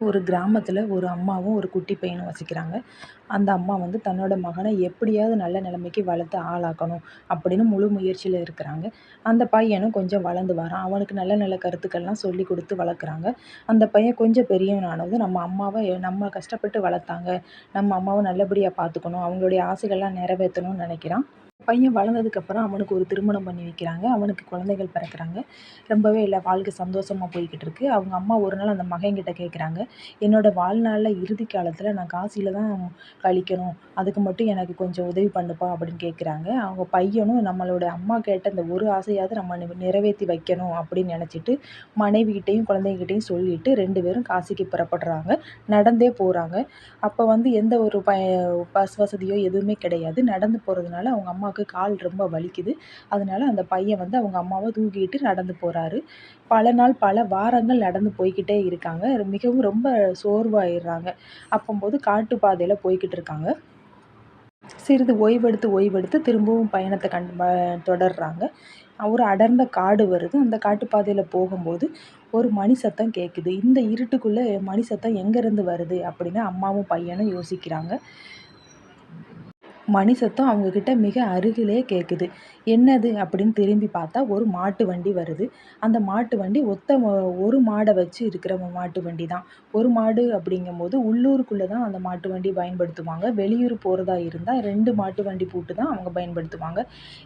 ஒரு கிராமத்தில் ஒரு அம்மாவும் ஒரு குட்டி பையனும் வசிக்கிறாங்க. அந்த அம்மா வந்து தன்னோட மகனை எப்படியாவது நல்ல நிலைமைக்கு வளர்த்து ஆளாக்கணும் அப்படின்னு முழு முயற்சியில் இருக்கிறாங்க. அந்த பையனும் கொஞ்சம் வளர்ந்து வரான். அவனுக்கு நல்ல நல்ல கருத்துக்கள்லாம் சொல்லி கொடுத்து வளர்க்குறாங்க. அந்த பையன் கொஞ்சம் பெரியவனானதும் நம்ம அம்மாவை நம்ம கஷ்டப்பட்டு வளர்த்தாங்க, நம்ம அம்மாவை நல்லபடியாக பார்த்துக்கணும், அவங்களுடைய ஆசைகள்லாம் நிறைவேற்றணும்னு நினைக்கிறான். பையன் வளர்ந்ததுக்கப்புறம் அவனுக்கு ஒரு திருமணம் பண்ணி வைக்கிறாங்க. அவனுக்கு குழந்தைகள் பிறக்குறாங்க. ரொம்பவே வாழ்க்கை சந்தோஷமா போய்க்கிட்டு இருக்கு. அவங்க அம்மா ஒரு நாள் அந்த மகன்கிட்ட கேட்குறாங்க, "என்னோட வாழ்நாள்ல இறுதி காலத்துல நான் காசில தான் கழிக்கணும். அதுக்கு மட்டும் எனக்கு கொஞ்சம் உதவி பண்ணுப்பா" அப்படின்னு கேட்குறாங்க. அவங்க பையனும் நம்மளோட அம்மா கேட்ட அந்த ஒரு ஆசையாவது நம்ம நிறைவேத்தி வைக்கணும் அப்படின்னு நினைச்சிட்டு, மனைவிகிட்டயும் குழந்தைங்ககிட்டயும் சொல்லிட்டு 2 பேரும் காசிக்கு புறப்படுறாங்க. நடந்தே போறாங்க. அப்ப வந்து எந்த ஒரு பஸ் வசதியோ எதுவுமே கிடையாது. நடந்து போறதுனால அவங்க அம்மாவுக்கு கால் ரொம்ப வலிக்குது. அதனால அந்த பையன் வந்து அவங்க அம்மாவ தூக்கிட்டு நடந்து போறாரு. பல நாள், பல வாரங்கள் நடந்து போய்க்கிட்டே இருக்காங்க. மிகவும் ரொம்ப சோர்வாயிர்றாங்க. அப்பம்போது காட்டு பாதையில போய்க்கிட்டு இருக்காங்க. சிறிது ஓய்வெடுத்து, ஓய்வெடுத்து திரும்பவும் பயணத்த தொடர்றாங்க. ஒரு அடர்ந்த காடு வருது. அந்த காட்டுப்பாதையில போகும்போது ஒரு மணி சத்தம் கேட்குது. இந்த இருட்டுக்குள்ள மணி சத்தம் எங்கேருந்து வருது அப்படின்னு அம்மாவும் பையனும் யோசிக்கிறாங்க. மணி சத்தம் அவங்கக்கிட்ட மிக அருகிலேயே கேட்குது. என்னது அப்படின்னு திரும்பி பார்த்தா ஒரு மாட்டு வண்டி வருது. அந்த மாட்டு வண்டி ஒரு மாடை வச்சு இருக்கிற மாட்டு வண்டி தான். ஒரு மாடு அப்படிங்கும்போது உள்ளூருக்குள்ள தான் அந்த மாட்டு வண்டி பயன்படுத்துவாங்க. வெளியூர் போறதா இருந்தா 2 மாட்டு வண்டி பூட்டு தான் அவங்க பயன்படுத்துவாங்க.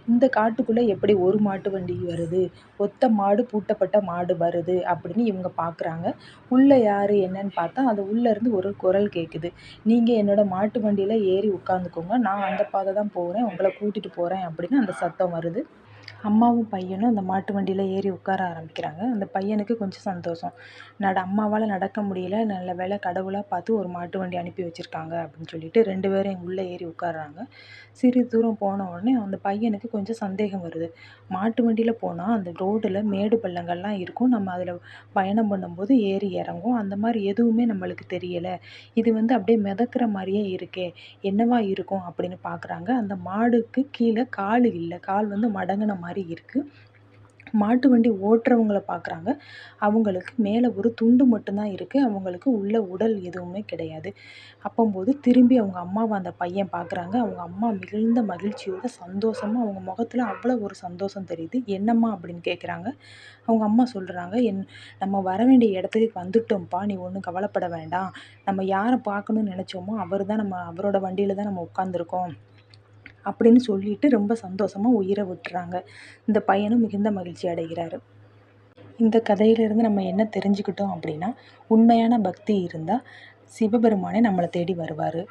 இந்த காட்டுக்குள்ள எப்படி ஒரு மாட்டு வண்டி வருது? ஒத்த மாடு பூட்டப்பட்ட மாடு வருது அப்படின்னு இவங்க பார்க்குறாங்க. உள்ள யாரு என்னன்னு பார்த்தா அது உள்ளேருந்து ஒரு குரல் கேட்குது. "நீங்க என்னோட மாட்டு வண்டியில ஏறி உட்காந்துக்கோங்க. நான் அந்த பாதை தான் போறேன். உங்கள கூட்டிட்டு போறேன்" அப்படின்னு அந்த சத்தம் வருது. அம்மாவும் பையனும் அந்த மாட்டு வண்டியில ஏறி உட்கார ஆரம்பிக்கிறாங்க. அந்த பையனுக்கு கொஞ்சம் சந்தோஷம். அம்மாவால நடக்க முடியல. நல்ல வேளை கடவுளா பார்த்து ஒரு மாட்டு வண்டி அனுப்பி வச்சிருக்காங்க அப்படின்னு சொல்லிட்டு 2 பேரும் உள்ள ஏறி உட்கார்றாங்க. சிறிது தூரம் போன உடனே அந்த பையனுக்கு கொஞ்சம் சந்தேகம் வருது. மாட்டு வண்டியில போனா அந்த ரோடுல மேடு பள்ளங்கள்லாம் இருக்கும். நம்ம அதில பயணம் பண்ணும்போது ஏறி இறங்கும். அந்த மாரி எதுவுமே நம்மளுக்கு தெரியல. இது வந்து அப்படியே மிதக்குற மாரியே இருக்கே! என்னவா இருக்கும் அப்படின்னு பார்க்குறாங்க. அந்த மாடுக்கு கீழ கால் இல்ல. கால் வந்து மடங்குன மாரி இருக்கு. மாட்டு வண்டி ஓட்டுறவங்கள பார்க்குறாங்க. அவங்களுக்கு மேல ஒரு துண்டு மட்டும் தான் இருக்கு. அவங்களுக்கு உள்ள உடல் எதுவுமே கிடையாது. அப்பம்போது திரும்பி அவங்க அம்மாவ அந்த பையன் பார்க்குறாங்க. அவங்க அம்மா மிகுந்த மகிழ்ச்சியோட சந்தோஷமா அவங்க முகத்துல அவ்வளோ ஒரு சந்தோஷம் தெரியுது. "என்னம்மா?" அப்படின்னு கேட்குறாங்க. அவங்க அம்மா சொல்றாங்க, நம்ம வர வேண்டிய இடத்துக்கு வந்துட்டோம்ப்பா. நீ ஒண்ணும் கவலைப்பட வேண்டாம். நம்ம யார பார்க்கணும்னு நெனைச்சோமோ, அவரோட வண்டியில தான் நம்ம உட்காந்துருக்கோம்." அப்படின்னு சொல்லிட்டு ரொம்ப சந்தோஷமா உயிர விட்டுறாங்க. இந்த பையனும் மிகுந்த மகிழ்ச்சி அடைகிறாரு. இந்த கதையிலிருந்து நம்ம என்ன தெரிஞ்சுக்கிட்டோம் அப்படின்னா, உண்மையான பக்தி இருந்தா சிவபெருமானே நம்மள தேடி வருவாரு.